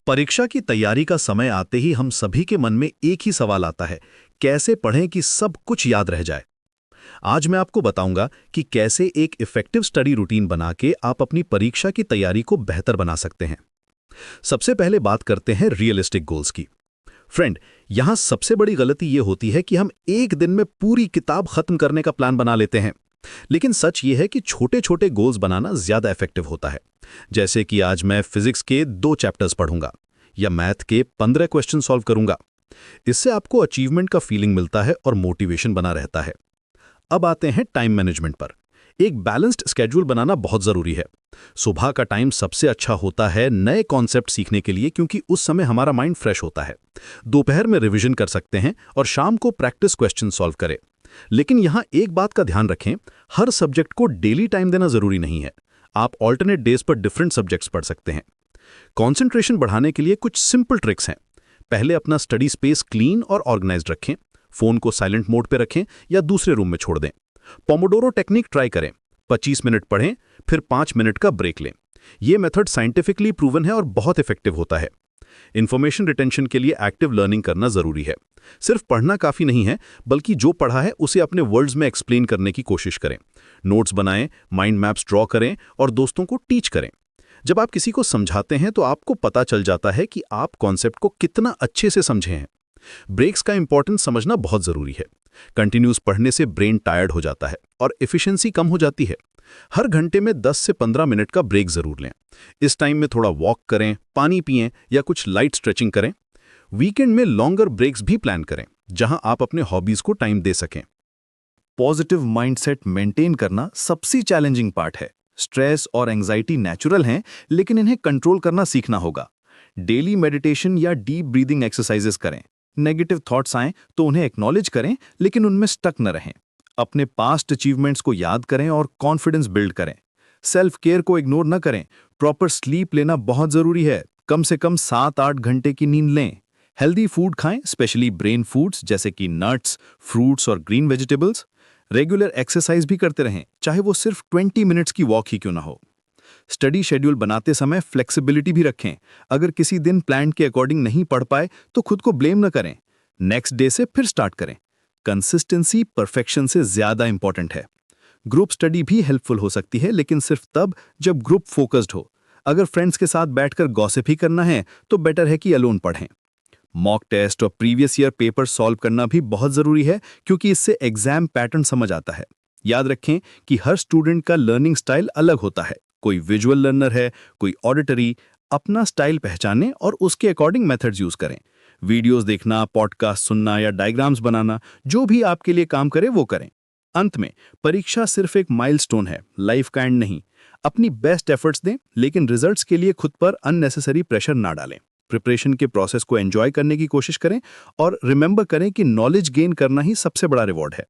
परीक्षा की तैयारी का समय आते ही हम सभी के मन में एक ही सवाल आता है, कैसे पढ़ें कि सब कुछ याद रह जाए। आज मैं आपको बताऊंगा कि कैसे एक इफेक्टिव स्टडी रूटीन बना के आप अपनी परीक्षा की तैयारी को बेहतर बना सकते हैं। सबसे पहले बात करते हैं रियलिस्टिक गोल्स की। फ्रेंड, यहां सबसे बड़ी गलती यह होती है कि हम एक दिन में पूरी किताब खत्म करने का प्लान बना लेते हैं। लेकिन सच यह है कि छोटे छोटे गोल्स बनाना ज्यादा इफेक्टिव होता है। जैसे कि आज मैं फिजिक्स के 2 चैप्टर्स पढ़ूंगा या मैथ के 15 क्वेश्चन सॉल्व करूंगा। इससे आपको अचीवमेंट का फीलिंग मिलता है और मोटिवेशन बना रहता है। अब आते हैं टाइम मैनेजमेंट पर। एक बैलेंस्ड स्केड्यूल बनाना बहुत जरूरी है। सुबह का टाइम सबसे अच्छा होता है नए कॉन्सेप्ट सीखने के लिए, क्योंकि उस समय हमारा माइंड फ्रेश होता है। दोपहर में रिवीजन कर सकते हैं और शाम को प्रैक्टिस क्वेश्चन सॉल्व करें। लेकिन यहां एक बात का ध्यान रखें, हर सब्जेक्ट को डेली टाइम देना जरूरी नहीं है। आप ऑल्टरनेट डेज पर डिफरेंट सब्जेक्ट्स पढ़ सकते हैं। कंसंट्रेशन बढ़ाने के लिए कुछ सिंपल ट्रिक्स हैं। पहले अपना स्टडी स्पेस क्लीन और ऑर्गेनाइज्ड रखें। फोन को साइलेंट मोड पे रखें या दूसरे रूम में छोड़ दें। पोमोडोरो टेक्निक ट्राई करें। 25 मिनट पढ़ें, फिर 5 मिनट का ब्रेक लें। यह मेथड साइंटिफिकली प्रूवन है और बहुत इफेक्टिव होता है। इंफॉर्मेशन रिटेंशन के लिए एक्टिव लर्निंग करना जरूरी है। सिर्फ पढ़ना काफी नहीं है, बल्कि जो पढ़ा है उसे अपने वर्ड्स में एक्सप्लेन करने की कोशिश करें। नोट्स बनाएं, माइंड मैप्स ड्रॉ करें और दोस्तों को टीच करें। जब आप किसी को समझाते हैं तो आपको पता चल जाता है कि आप कॉन्सेप्ट को कितना अच्छे से समझे हैं। ब्रेक्स का इंपॉर्टेंस समझना बहुत जरूरी है। कंटिन्यूस पढ़ने से ब्रेन टायर्ड हो जाता है और एफिशिएंसी कम हो जाती है। हर घंटे में 10 से 15 मिनट का ब्रेक जरूर लें। इस टाइम में थोड़ा वॉक करें, पानी पिएं या कुछ लाइट स्ट्रेचिंग करें। वीकेंड में लॉन्गर ब्रेक्स भी प्लान करें, जहां आप अपने हॉबीज को टाइम दे सकें। पॉजिटिव माइंडसेट मेंटेन करना सबसे चैलेंजिंग पार्ट है। स्ट्रेस और एंजाइटी नेचुरल हैं, लेकिन इन्हें कंट्रोल करना सीखना होगा। डेली मेडिटेशन या डीप ब्रीदिंग एक्सरसाइजेस करें। नेगेटिव थॉट्स आएं तो उन्हें एक्नॉलेज करें, लेकिन उनमें स्टक न रहें। अपने पास्ट अचीवमेंट्स को याद करें और कॉन्फिडेंस बिल्ड करें। सेल्फ केयर को इग्नोर न करें। प्रॉपर स्लीप लेना बहुत जरूरी है। कम से कम 7-8 घंटे की नींद लें। हेल्दी फूड खाएं, स्पेशली ब्रेन फूड्स जैसे कि नट्स, फ्रूट्स और ग्रीन वेजिटेबल्स। रेगुलर एक्सरसाइज भी करते रहें, चाहे वो सिर्फ 20 मिनट्स की वॉक ही क्यों ना हो। स्टडी शेड्यूल बनाते समय फ्लेक्सिबिलिटी भी रखें। अगर किसी दिन प्लान के अकॉर्डिंग नहीं पढ़ पाए तो खुद को ब्लेम न करें। नेक्स्ट डे से फिर स्टार्ट करें। कंसिस्टेंसी परफेक्शन से ज्यादा इंपॉर्टेंट है। ग्रुप स्टडी भी हेल्पफुल हो सकती है, लेकिन सिर्फ तब जब ग्रुप फोकस्ड हो। अगर फ्रेंड्स के साथ बैठकर गॉसिप ही करना है तो बेटर है कि अलोन पढ़ें। मॉक टेस्ट और प्रीवियस ईयर पेपर सॉल्व करना भी बहुत जरूरी है, क्योंकि इससे एग्जाम पैटर्न समझ आता है। याद रखें कि हर स्टूडेंट का लर्निंग स्टाइल अलग होता है। कोई विजुअल लर्नर है, कोई ऑडिटरी। अपना स्टाइल पहचानें और उसके अकॉर्डिंग मेथड्स यूज करें। वीडियोस देखना, पॉडकास्ट सुनना या डायग्राम्स बनाना, जो भी आपके लिए काम करे वो करें। अंत में, परीक्षा सिर्फ एक माइलस्टोन है, लाइफ का एंड नहीं। अपनी बेस्ट एफर्ट्स दें, लेकिन रिजल्ट्स के लिए खुद पर अननेसेसरी प्रेशर ना डालें। प्रिपरेशन के प्रोसेस को एंजॉय करने की कोशिश करें और रिमेंबर करें कि नॉलेज गेन करना ही सबसे बड़ा रिवॉर्ड है।